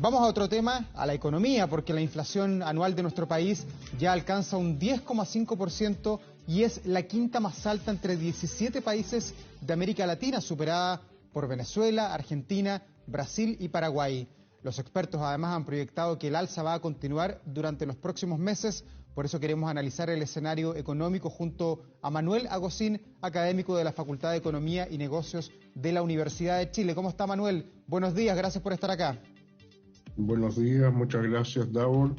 Vamos a otro tema, a la economía, porque la inflación anual de nuestro país ya alcanza un 10,5% y es la quinta más alta entre 17 países de América Latina, superada por Venezuela, Argentina, Brasil y Paraguay. Los expertos además han proyectado que el alza va a continuar durante los próximos meses, por eso queremos analizar el escenario económico junto a Manuel Agosín, académico de la Facultad de Economía y Negocios de la Universidad de Chile. ¿Cómo está, Manuel? Buenos días, gracias por estar acá. Buenos días, muchas gracias, Davor.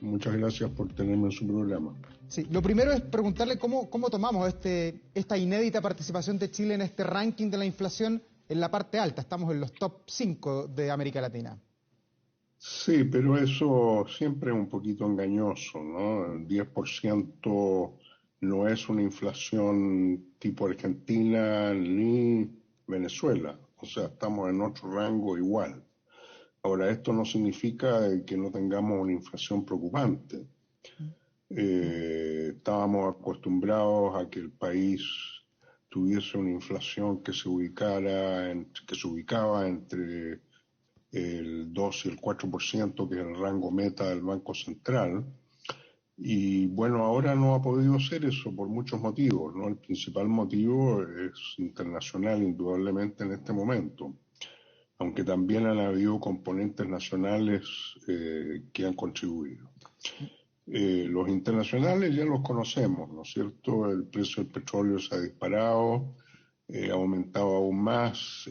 Muchas gracias por tenerme en su programa. Sí, lo primero es preguntarle cómo tomamos esta inédita participación de Chile en este ranking de la inflación en la parte alta. Estamos en los top 5 de América Latina. Sí, pero eso siempre es un poquito engañoso, ¿no? El 10% no es una inflación tipo Argentina ni Venezuela. O sea, estamos en otro rango igual. Ahora, esto no significa que no tengamos una inflación preocupante. Estábamos acostumbrados a que el país tuviese una inflación que se ubicaba entre el 2 y el 4%, que es el rango meta del Banco Central. Y bueno, ahora no ha podido ser eso por muchos motivos, ¿no? El principal motivo es internacional, indudablemente, en este momento, aunque también han habido componentes nacionales que han contribuido. Los internacionales ya los conocemos, ¿no es cierto? El precio del petróleo se ha disparado, ha aumentado aún más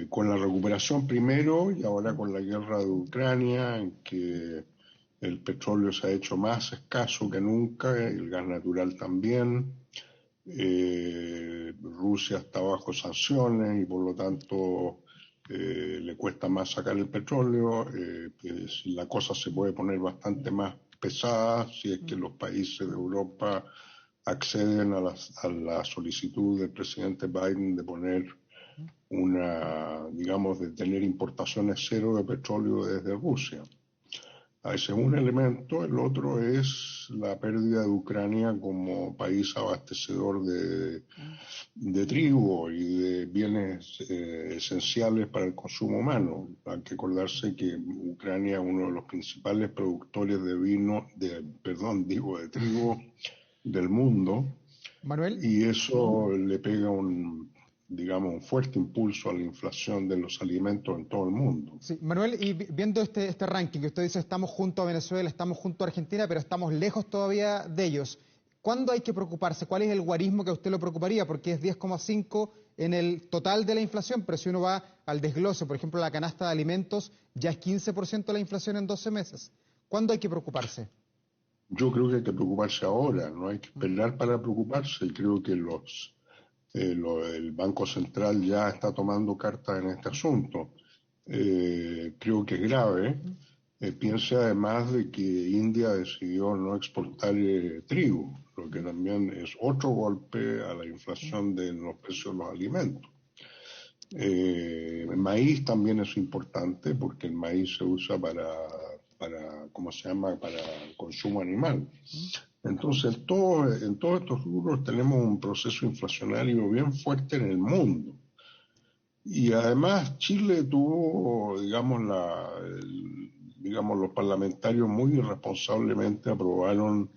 con la recuperación primero y ahora con la guerra de Ucrania, en que el petróleo se ha hecho más escaso que nunca, el gas natural también. Rusia está bajo sanciones y por lo tanto le cuesta más sacar el petróleo. La cosa se puede poner bastante más pesada si es que los países de Europa acceden a la solicitud del presidente Biden de poner de tener importaciones cero de petróleo desde Rusia. Ese es un elemento. El otro es la pérdida de Ucrania como país abastecedor de trigo y de bienes esenciales para el consumo humano. Hay que acordarse que Ucrania es uno de los principales productores de trigo del mundo. Manuel. Y eso le pega un fuerte impulso a la inflación de los alimentos en todo el mundo. Sí, Manuel, y viendo este ranking que usted dice, estamos junto a Venezuela, estamos junto a Argentina, pero estamos lejos todavía de ellos. ¿Cuándo hay que preocuparse? ¿Cuál es el guarismo que a usted lo preocuparía? Porque es 10,5 en el total de la inflación, pero si uno va al desglose, por ejemplo, la canasta de alimentos, ya es 15% la inflación en 12 meses. ¿Cuándo hay que preocuparse? Yo creo que hay que preocuparse ahora, no hay que esperar para preocuparse. Y creo que el Banco Central ya está tomando cartas en este asunto. Creo que es grave. Piense además de que India decidió no exportar trigo, lo que también es otro golpe a la inflación de los precios de los alimentos. El maíz también es importante porque el maíz se usa para el consumo animal. Entonces, en todos estos rubros tenemos un proceso inflacionario bien fuerte en el mundo. Y además Chile tuvo, los parlamentarios muy irresponsablemente aprobaron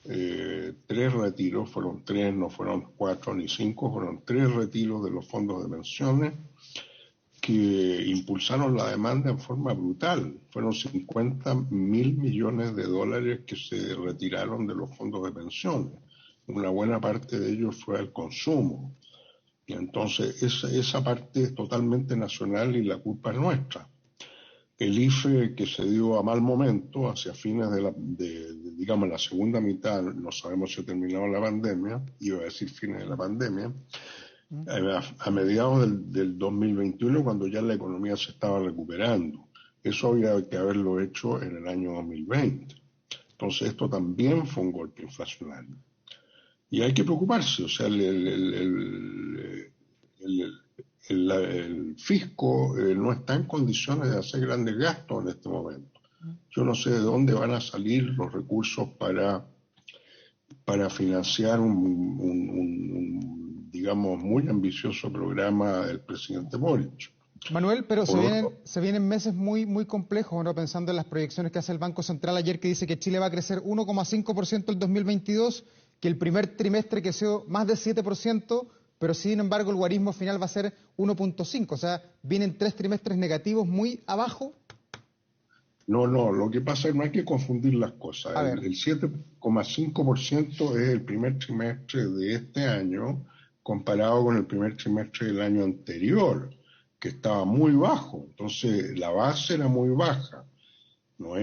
3 retiros, fueron 3, no fueron 4 ni 5, fueron 3 retiros de los fondos de pensiones que impulsaron la demanda en forma brutal. Fueron 50.000 millones de dólares que se retiraron de los fondos de pensiones. Una buena parte de ellos fue al consumo. Y entonces esa parte es totalmente nacional y la culpa es nuestra. El IFE que se dio a mal momento, hacia fines de la segunda mitad, no sabemos si ha terminado la pandemia, iba a decir fines de la pandemia, a mediados del 2021, cuando ya la economía se estaba recuperando. Eso había que haberlo hecho en el año 2020. Entonces esto también fue un golpe inflacionario. Y hay que preocuparse, o sea, el fisco no está en condiciones de hacer grandes gastos en este momento. Yo no sé de dónde van a salir los recursos para financiar un muy ambicioso programa del presidente Boric. Manuel, pero se vienen meses muy, muy complejos, ¿no? Pensando en las proyecciones que hace el Banco Central ayer, que dice que Chile va a crecer 1,5% el 2022, que el primer trimestre creció más de 7%, pero sin embargo el guarismo final va a ser 1,5%. O sea, vienen 3 trimestres negativos muy abajo. No, lo que pasa es que no hay que confundir las cosas. A ver. El 7,5% es el primer trimestre de este año comparado con el primer trimestre del año anterior, que estaba muy bajo. Entonces, la base era muy baja. No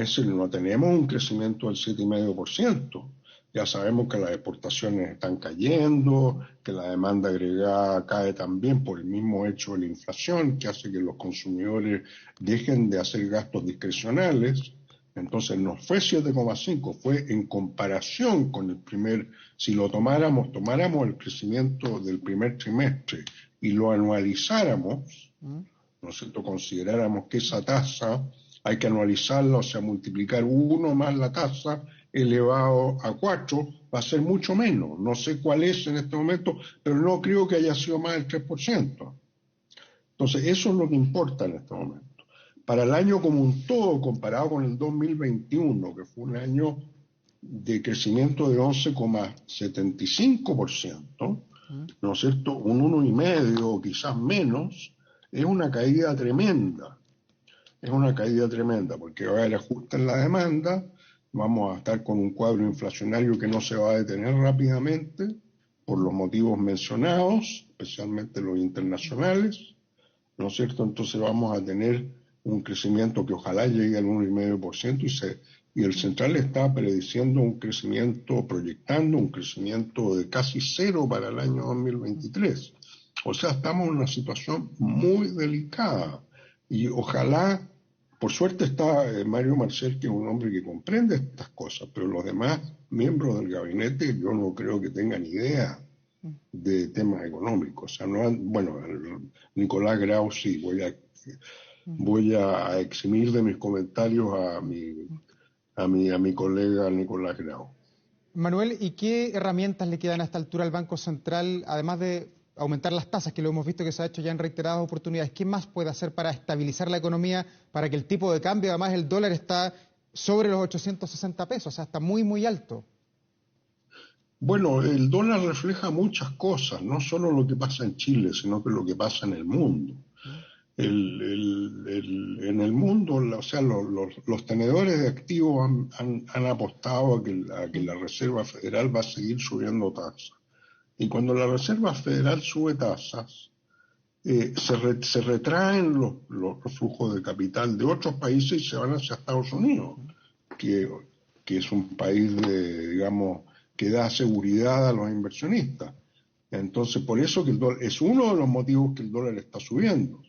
tenemos un crecimiento del 7,5%. Ya sabemos que las exportaciones están cayendo, que la demanda agregada cae también por el mismo hecho de la inflación, que hace que los consumidores dejen de hacer gastos discrecionales. Entonces no fue 7,5, fue en comparación con el si lo tomáramos el crecimiento del primer trimestre y lo anualizáramos, ¿no es cierto?, consideráramos que esa tasa hay que anualizarla, o sea, multiplicar 1 más la tasa elevado a 4, va a ser mucho menos. No sé cuál es en este momento, pero no creo que haya sido más del 3%. Entonces, eso es lo que importa en este momento. Para el año como un todo, comparado con el 2021, que fue un año de crecimiento de 11,75%, ¿no es cierto?, un 1,5% o quizás menos, es una caída tremenda. Es una caída tremenda porque va a haber ajuste en la demanda, vamos a estar con un cuadro inflacionario que no se va a detener rápidamente por los motivos mencionados, especialmente los internacionales, ¿no es cierto? Entonces vamos a tener un crecimiento que ojalá llegue al 1,5% y el central está prediciendo un crecimiento, proyectando un crecimiento de casi 0 para el año 2023. O sea, estamos en una situación muy delicada y ojalá. Por suerte está Mario Marcel, que es un hombre que comprende estas cosas, pero los demás miembros del gabinete yo no creo que tengan idea de temas económicos. O sea, Nicolás Grau sí, voy a eximir de mis comentarios a mi colega Nicolás Grau. Manuel, ¿y qué herramientas le quedan a esta altura al Banco Central, además de aumentar las tasas, que lo hemos visto que se ha hecho ya en reiteradas oportunidades? ¿Qué más puede hacer para estabilizar la economía, para que el tipo de cambio, además el dólar está sobre los 860 pesos, o sea, está muy, muy alto? Bueno, el dólar refleja muchas cosas, no solo lo que pasa en Chile, sino que lo que pasa en el mundo. En el mundo, o sea, los tenedores de activos han apostado a que la Reserva Federal va a seguir subiendo tasas. Y cuando la Reserva Federal sube tasas, se retraen los flujos de capital de otros países y se van hacia Estados Unidos, que es un país que da seguridad a los inversionistas. Entonces, por eso que el dólar es uno de los motivos que el dólar está subiendo.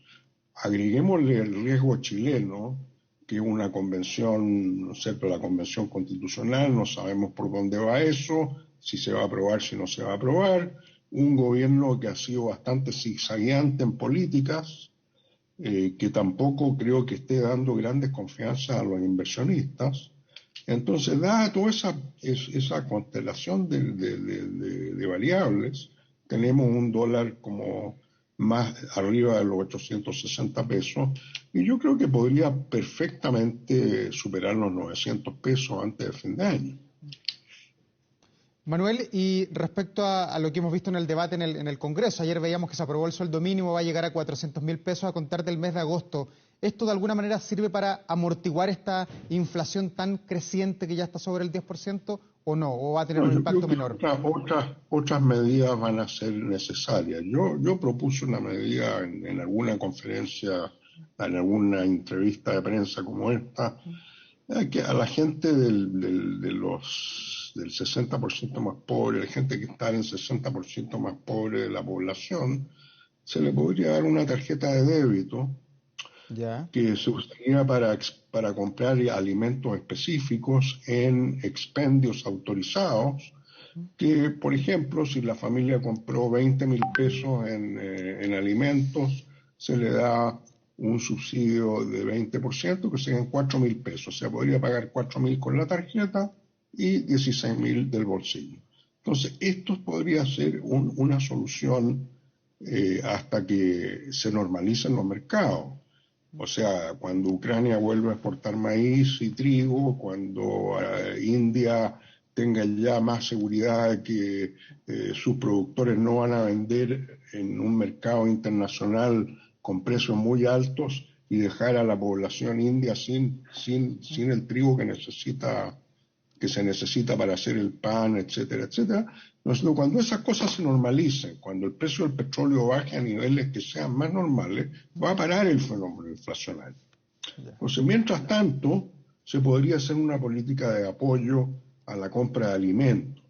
Agreguémosle el riesgo chileno, que es una convención, ¿no es cierto?, la convención constitucional, no sabemos por dónde va eso, si se va a aprobar, si no se va a aprobar, un gobierno que ha sido bastante zigzagueante en políticas, que tampoco creo que esté dando grandes confianzas a los inversionistas. Entonces, dada toda esa constelación de variables, tenemos un dólar como más arriba de los 860 pesos, y yo creo que podría perfectamente superar los 900 pesos antes de fin de año. Manuel, y respecto a lo que hemos visto en el debate en el Congreso, ayer veíamos que se aprobó el sueldo mínimo, va a llegar a 400.000 pesos a contar del mes de agosto. ¿Esto de alguna manera sirve para amortiguar esta inflación tan creciente que ya está sobre el 10% o no? ¿O va a tener un impacto menor? Otras medidas van a ser necesarias. Yo propuse una medida en alguna conferencia, en alguna entrevista de prensa como esta, que a la gente del 60% más pobre, la gente que está en el 60% más pobre de la población, se le podría dar una tarjeta de débito que se usaría para comprar alimentos específicos en expendios autorizados, que, por ejemplo, si la familia compró 20.000 pesos en alimentos, se le da un subsidio de 20%, que serían 4.000 pesos. O sea, podría pagar 4.000 con la tarjeta y 16.000 del bolsillo. Entonces, esto podría ser una solución hasta que se normalicen los mercados. O sea, cuando Ucrania vuelva a exportar maíz y trigo, cuando India tenga ya más seguridad de que sus productores no van a vender en un mercado internacional con precios muy altos y dejar a la población india sin el trigo que se necesita para hacer el pan, etcétera, etcétera. Entonces, cuando esas cosas se normalicen, cuando el precio del petróleo baje a niveles que sean más normales, va a parar el fenómeno inflacionario. Entonces, mientras tanto, se podría hacer una política de apoyo a la compra de alimentos,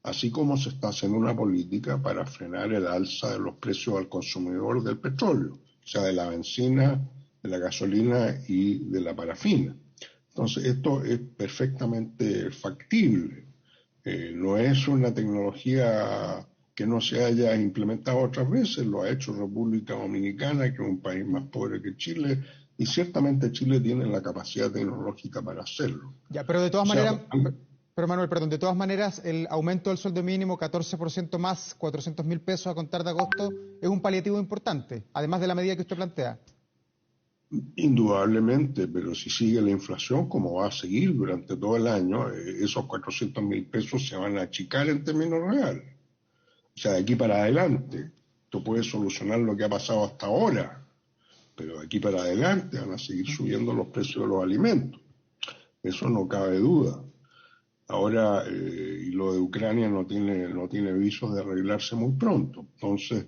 así como se está haciendo una política para frenar el alza de los precios al consumidor del petróleo, o sea, de la benzina, de la gasolina y de la parafina. Entonces, esto es perfectamente factible. No es una tecnología que no se haya implementado otras veces, lo ha hecho República Dominicana, que es un país más pobre que Chile, y ciertamente Chile tiene la capacidad tecnológica para hacerlo. Ya, pero de todas maneras, pero Manuel, perdón, de todas maneras, el aumento del sueldo mínimo, 14% más, 400.000 pesos a contar de agosto, es un paliativo importante, además de la medida que usted plantea. Indudablemente, pero si sigue la inflación, como va a seguir durante todo el año, esos 400.000 pesos se van a achicar en términos reales. O sea, de aquí para adelante, esto puede solucionar lo que ha pasado hasta ahora, pero de aquí para adelante van a seguir subiendo los precios de los alimentos. Eso no cabe duda. Ahora, y lo de Ucrania no tiene visos de arreglarse muy pronto. Entonces,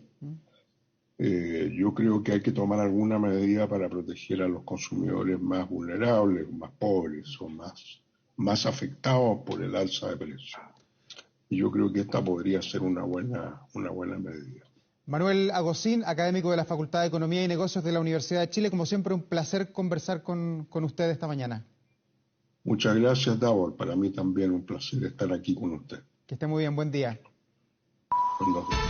yo creo que hay que tomar alguna medida para proteger a los consumidores más vulnerables, más pobres o más afectados por el alza de precios. Y yo creo que esta podría ser una buena medida. Manuel Agosín, académico de la Facultad de Economía y Negocios de la Universidad de Chile, como siempre un placer conversar con usted esta mañana. Muchas gracias, Davor. Para mí también un placer estar aquí con usted. Que esté muy bien, buen día. Buenos días.